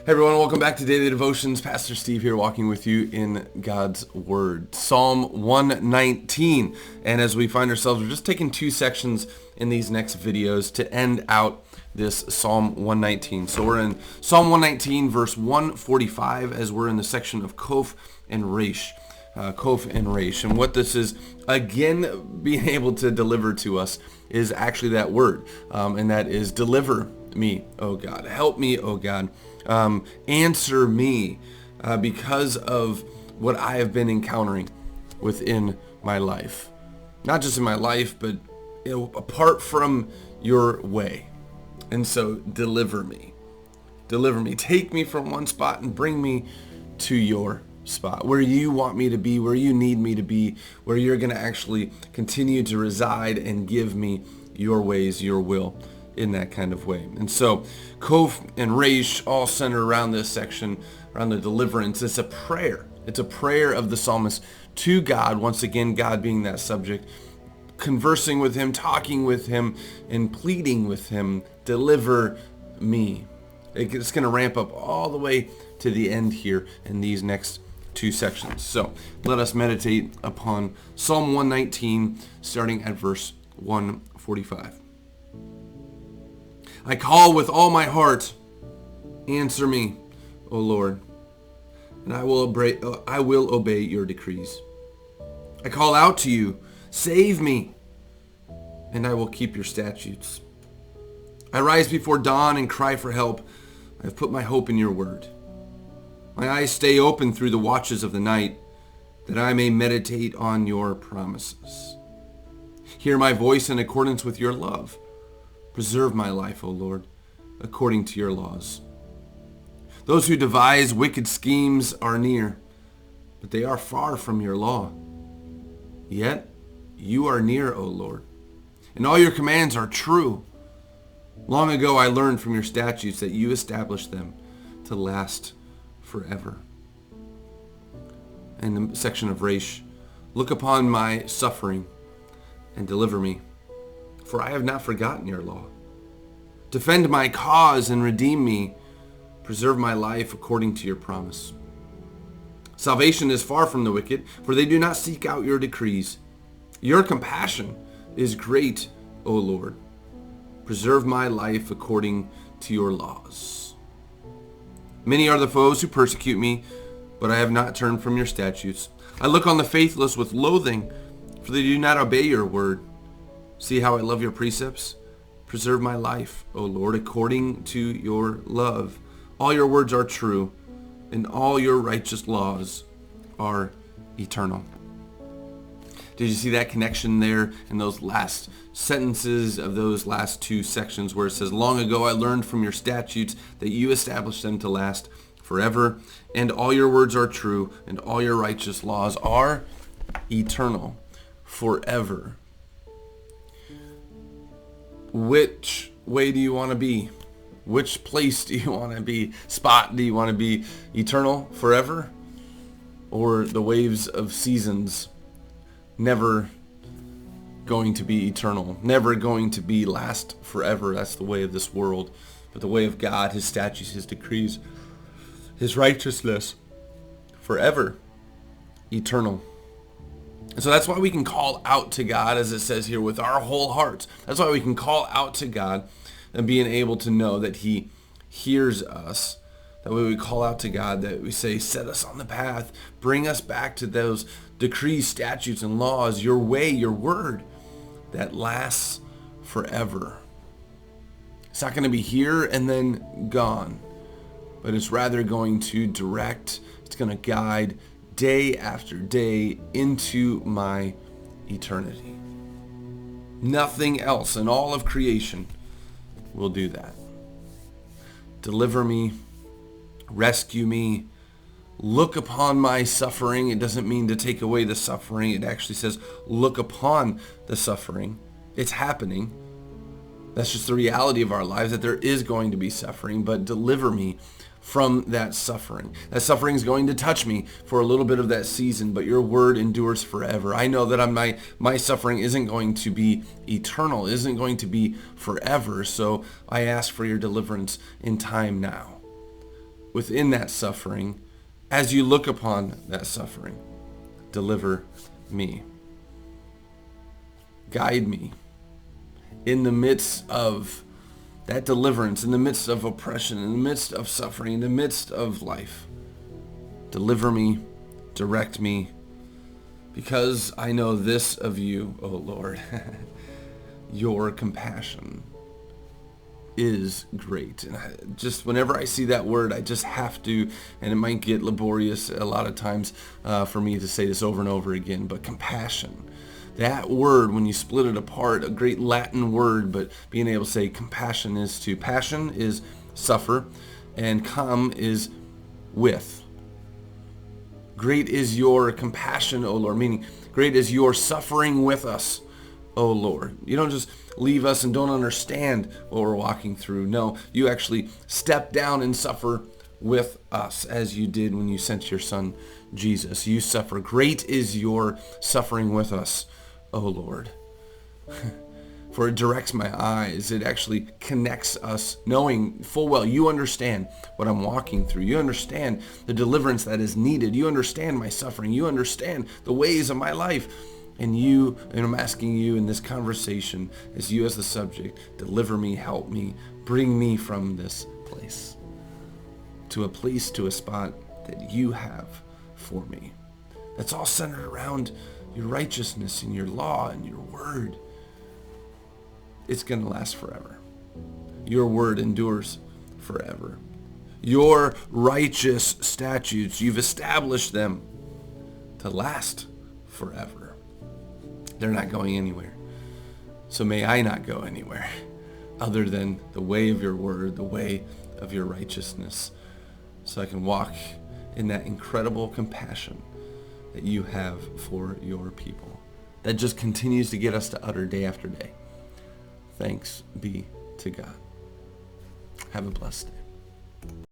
Hey everyone, welcome back to Daily Devotions. Pastor Steve here walking with you in God's Word. Psalm 119. And as we find ourselves, we're just taking two sections in these next videos to end out this Psalm 119. So we're in Psalm 119 verse 145 as we're in the section of Qoph and Resh. Qoph and Resh. And what this is, again, being able to deliver to us is actually that word. And that is deliver me, O God. Help me, O God. Answer me because of what I have been encountering within my life. Not just in my life, but apart from your way. And so deliver me. Deliver me. Take me from one spot and bring me to your spot, where you want me to be, where you need me to be, where you're going to actually continue to reside and give me your ways, your will in that kind of way. And so Qoph and Resh all center around this section, around the deliverance. It's a prayer. It's a prayer of the psalmist to God, once again, God being that subject, conversing with him, talking with him, and pleading with him, deliver me. It's going to ramp up all the way to the end here in these next two sections. So let us meditate upon Psalm 119, starting at verse 145. I call with all my heart, answer me, O Lord, and I will obey your decrees. I call out to you, save me, and I will keep your statutes. I rise before dawn and cry for help. I have put my hope in your word. My eyes stay open through the watches of the night, that I may meditate on your promises. Hear my voice in accordance with your love. Preserve my life, O Lord, according to your laws. Those who devise wicked schemes are near, but they are far from your law. Yet you are near, O Lord, and all your commands are true. Long ago I learned from your statutes that you established them to last forever. In the section of Resh, look upon my suffering and deliver me, for I have not forgotten your law. Defend my cause and redeem me. Preserve my life according to your promise. Salvation is far from the wicked, for they do not seek out your decrees. Your compassion is great, O Lord. Preserve my life according to your laws. Many are the foes who persecute me, but I have not turned from your statutes. I look on the faithless with loathing, for they do not obey your word. See how I love your precepts? Preserve my life, O Lord, according to your love. All your words are true, and all your righteous laws are eternal. Did you see that connection there in those last sentences of those last two sections where it says, long ago I learned from your statutes that you established them to last forever, and all your words are true, and all your righteous laws are eternal, forever. Which way do you want to be? Which place do you want to be? Spot do you want to be? Eternal, forever? Or the waves of seasons, never going to be eternal, never going to be last forever? That's the way of this world. But the way of God, his statutes, his decrees, his righteousness, forever, eternal. And so that's why we can call out to God, as it says here, with our whole hearts. That's why we can call out to God and being able to know that he hears us. That way we call out to God, that we say, set us on the path. Bring us back to those decrees, statutes, and laws, your way, your word, that lasts forever. It's not going to be here and then gone, but it's rather going to direct, it's going to guide day after day into my eternity. Nothing else in all of creation will do that. Deliver me, rescue me, look upon my suffering. It doesn't mean to take away the suffering. It actually says look upon the suffering. It's happening. That's just the reality of our lives, that there is going to be suffering, but deliver me from that suffering. That suffering is going to touch me for a little bit of that season, but your word endures forever. I know that my suffering isn't going to be eternal, isn't going to be forever, so I ask for your deliverance in time now. within that suffering, as you look upon that suffering, deliver me. Guide me in the midst of that deliverance, in the midst of oppression, in the midst of suffering, in the midst of life. Deliver me, direct me, because I know this of you, O Lord. Your compassion is great. And just whenever I see that word, I just have to, and it might get laborious a lot of times for me to say this over and over again, but compassion. That word, when you split it apart, a great Latin word, but being able to say compassion is to, passion is suffer, and com is with. Great is your compassion, O Lord, meaning great is your suffering with us, O Lord. You don't just leave us and don't understand what we're walking through. No, you actually step down and suffer with us as you did when you sent your son, Jesus. You suffer. Great is your suffering with us, O Lord. For it directs my eyes. It actually connects us, knowing full well you understand what I'm walking through. You understand the deliverance that is needed. You understand my suffering. You understand the ways of my life. And I'm asking you in this conversation, as you as the subject, deliver me, help me, bring me from this place to a spot that you have for me. That's all centered around your righteousness and your law and your word. It's going to last forever. Your word endures forever. Your righteous statutes, you've established them to last forever. They're not going anywhere. So may I not go anywhere other than the way of your word, the way of your righteousness, so I can walk in that incredible compassion that you have for your people, that just continues to get us to utter day after day. Thanks be to God. Have a blessed day.